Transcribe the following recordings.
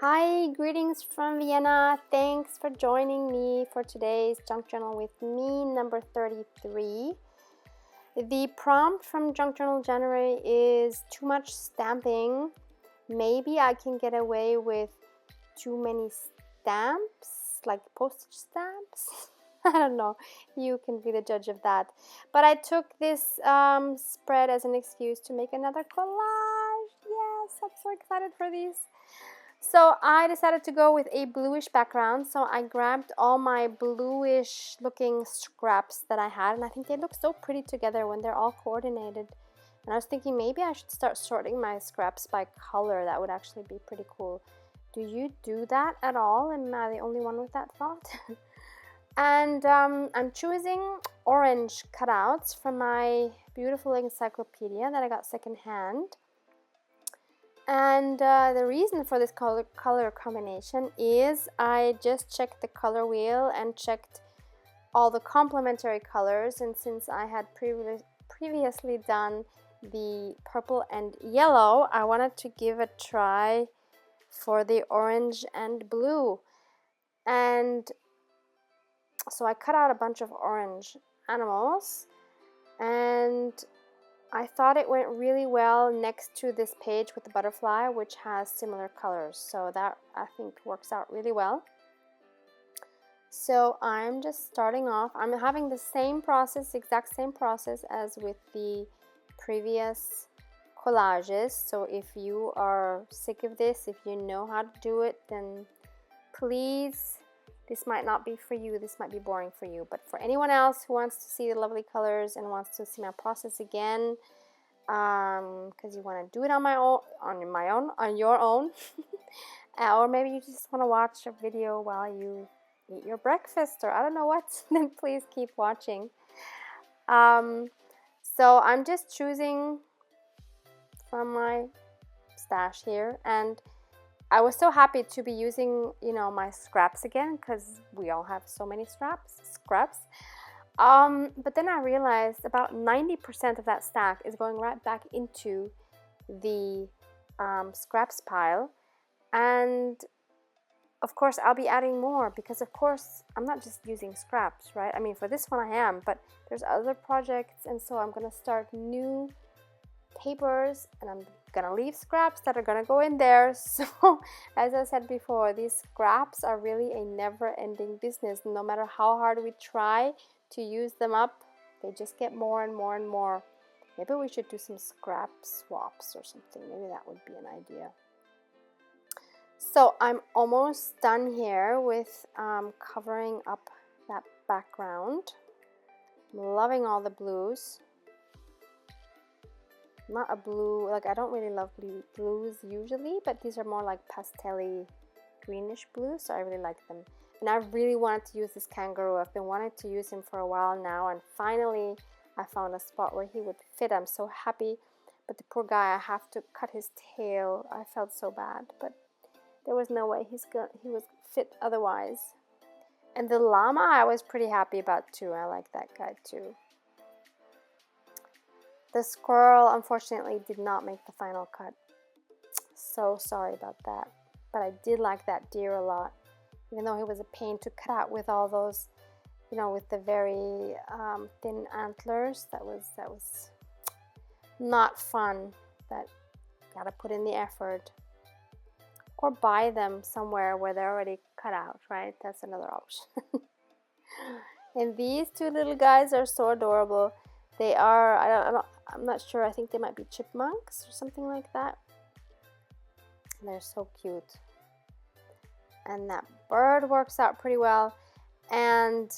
Hi, greetings from Vienna. Thanks for joining me for today's Junk Journal with me, number 33. The prompt from Junk Journal January is too much stamping. Maybe I can get away with too many stamps, like postage stamps. I don't know. You can be the judge of that. But I took this spread as an excuse to make another collage. Yes, I'm so excited for these. So I decided to go with a bluish background. So I grabbed all my bluish looking scraps that I had, and I think they look so pretty together when they're all coordinated. And I was thinking maybe I should start sorting my scraps by color. That would actually be pretty cool. Do you do that at all? Am I the only one with that thought? And I'm choosing orange cutouts from my beautiful encyclopedia that I got secondhand. And the reason for this color combination is I just checked the color wheel and checked all the complementary colors, and since I had previously done the purple and yellow, I wanted to give a try for the orange and blue. And so I cut out a bunch of orange animals, and I thought it went really well next to this page with the butterfly, which has similar colors. So that, I think, works out really well. So I'm just starting off. I'm having the same process, exact same process as with the previous collages. So if you are sick of this, if you know how to do it, then please, this might not be for you. This might be boring for you. But for anyone else who wants to see the lovely colors and wants to see my process again, because you want to do it on your own, or maybe you just want to watch a video while you eat your breakfast, or I don't know what, then please keep watching. So I'm just choosing from my stash here, and I was so happy to be using, my scraps again, because we all have so many scraps. But then I realized about 90% of that stack is going right back into the scraps pile, and of course I'll be adding more, because of course I'm not just using scraps, right? I mean, for this one I am, but there's other projects, and so I'm gonna start new papers, and I'm gonna leave scraps that are gonna go in there. So as I said before, these scraps are really a never-ending business. No matter how hard we try to use them up, they just get more and more and more. Maybe we should do some scrap swaps or something. Maybe that would be an idea. So I'm almost done here with covering up that background. I'm loving all the blues. Not a blue, like I don't really love blues usually, but these are more like pastel-y greenish blues, so I really like them. And I really wanted to use this kangaroo. I've been wanting to use him for a while now, and finally I found a spot where he would fit. I'm so happy. But the poor guy, I have to cut his tail. I felt so bad, but there was no way he was fit otherwise. And the llama I was pretty happy about too. I like that guy too. The squirrel unfortunately did not make the final cut. So sorry about that. But I did like that deer a lot, even though he was a pain to cut out with all those, with the very thin antlers. That was not fun. But gotta put in the effort. Or buy them somewhere where they're already cut out, right? That's another option. And these two little guys are so adorable. They are, I'm not sure, I think they might be chipmunks or something like that. And they're so cute. And that bird works out pretty well. And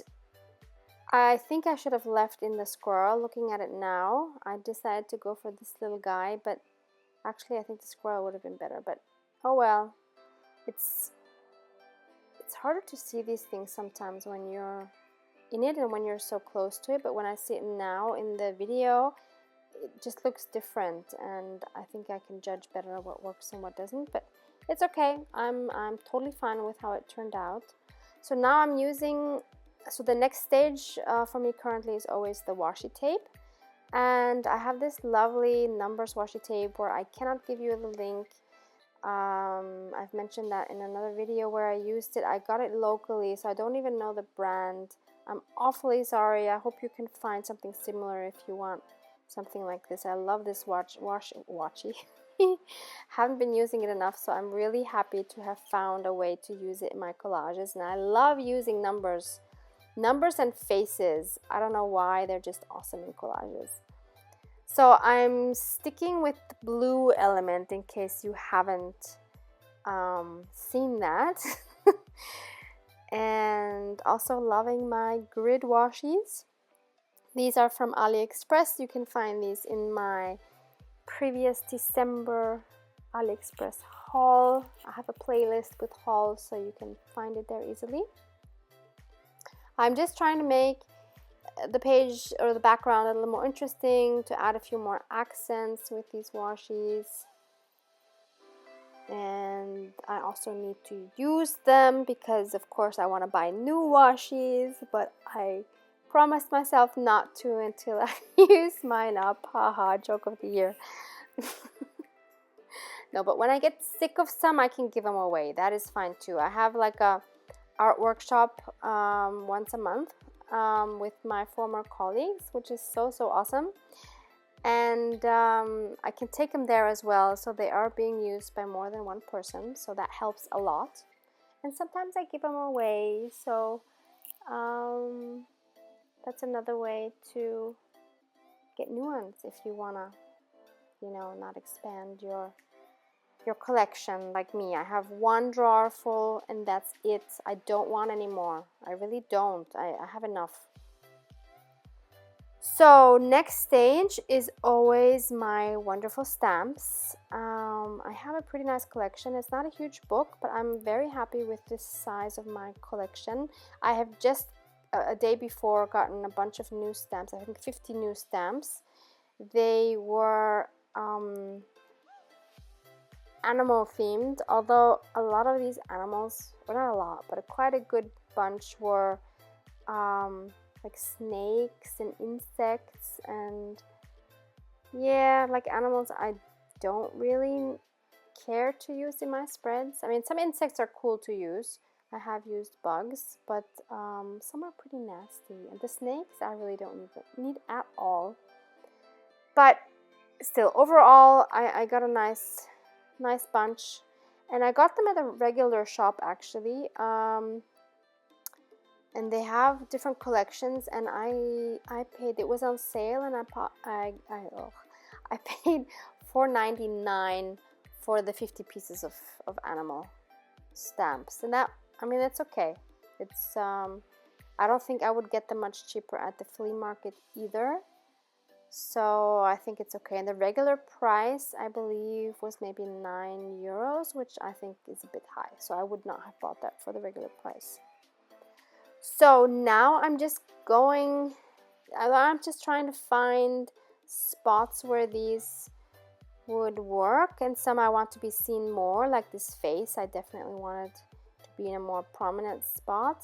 I think I should have left in the squirrel. Looking at it now, I decided to go for this little guy, but actually I think the squirrel would have been better, but oh well. It's harder to see these things sometimes when you're in it and when you're so close to it, but when I see it now in the video, it just looks different, and I think I can judge better what works and what doesn't. But it's okay. I'm totally fine with how it turned out. So now I'm using, so the next stage for me currently is always the washi tape, and I have this lovely numbers washi tape where I cannot give you the link I've mentioned that in another video where I used it. I got it locally, so I don't even know the brand. I'm awfully sorry. I hope you can find something similar if you want something like this. I love this watchy. Haven't been using it enough, so I'm really happy to have found a way to use it in my collages. And I love using numbers and faces. I don't know why, they're just awesome in collages. So I'm sticking with the blue element in case you haven't seen that. And also loving my grid washies. These are from AliExpress. You can find these in my previous December AliExpress haul. I have a playlist with hauls, so you can find it there easily. I'm just trying to make the page or the background a little more interesting, to add a few more accents with these washies. And I also need to use them because of course I want to buy new washies, but I promised myself not to until I use mine up. Haha, joke of the year. No, but when I get sick of some, I can give them away. That is fine too. I have like a art workshop once a month with my former colleagues, which is so awesome. And I can take them there as well, so they are being used by more than one person, so that helps a lot. And sometimes I give them away, so that's another way to get new ones if you wanna, you know, not expand your collection like me. I have one drawer full and that's it. I don't want any more. I really don't. I have enough. So next stage is always my wonderful stamps. I have a pretty nice collection. It's not a huge book, but I'm very happy with this size of my collection. I have just a day before gotten a bunch of new stamps. I think 50 new stamps. They were animal themed, although a lot of these animals, well, not a lot, but quite a good bunch were like snakes and insects, and yeah, like animals I don't really care to use in my spreads. I mean, some insects are cool to use. I have used bugs, but some are pretty nasty, and the snakes I really don't need at all. But still, overall, I got a nice bunch, and I got them at a regular shop actually. And they have different collections, and I paid, it was on sale, and I paid $4.99 for the 50 pieces of animal stamps, and that, I mean, that's okay. It's I don't think I would get them much cheaper at the flea market either, so I think it's okay. And the regular price, I believe, was maybe €9, which I think is a bit high, so I would not have bought that for the regular price. So now I'm just trying to find spots where these would work, and some I want to be seen more, like this face. I definitely wanted to be in a more prominent spot,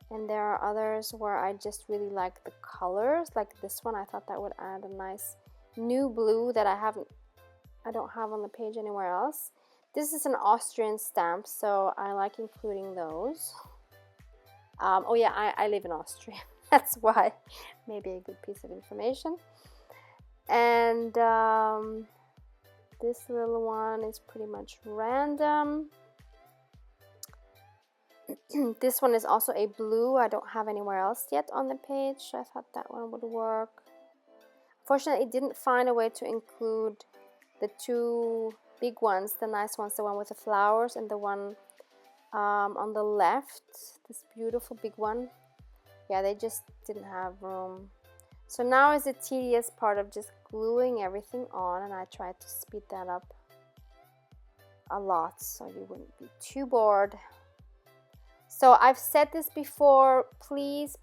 and there are others where I just really like the colors, like this one. I thought that would add a nice new blue that I don't have on the page anywhere else. This is an Austrian stamp, so I like including those. Oh yeah, I live in Austria. That's why. Maybe a good piece of information. And this little one is pretty much random. This one is also a blue. I don't have anywhere else yet on the page. I thought that one would work. Fortunately, it didn't find a way to include the two big ones, the nice ones, the one with the flowers and the one on the left, this beautiful big one. Yeah, they just didn't have room. So now is the tedious part of just gluing everything on, and I tried to speed that up a lot so you wouldn't be too bored. So I've said this before, please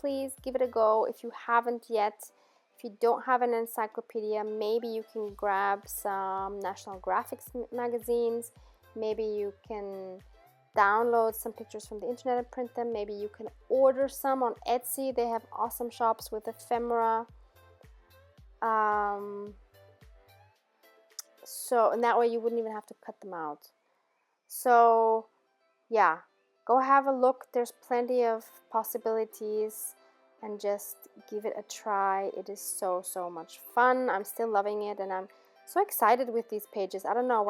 give it a go if you haven't yet. If you don't have an encyclopedia, maybe you can grab some National Graphics magazines. Maybe you can download some pictures from the internet and print them. Maybe you can order some on Etsy. They have awesome shops with ephemera. So, and that way you wouldn't even have to cut them out. So yeah, go have a look. There's plenty of possibilities, and just give it a try. It is so much fun. I'm still loving it, and I'm so excited with these pages. I don't know,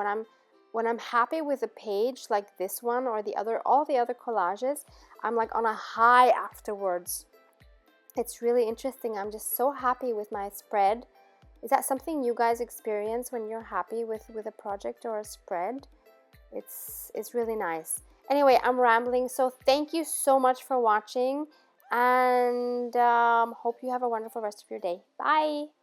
when I'm happy with a page like this one or all the other collages, I'm like on a high afterwards. It's really interesting. I'm just so happy with my spread. Is that something you guys experience when you're happy with a project or a spread? It's really nice. Anyway, I'm rambling, so thank you so much for watching, and hope you have a wonderful rest of your day. Bye!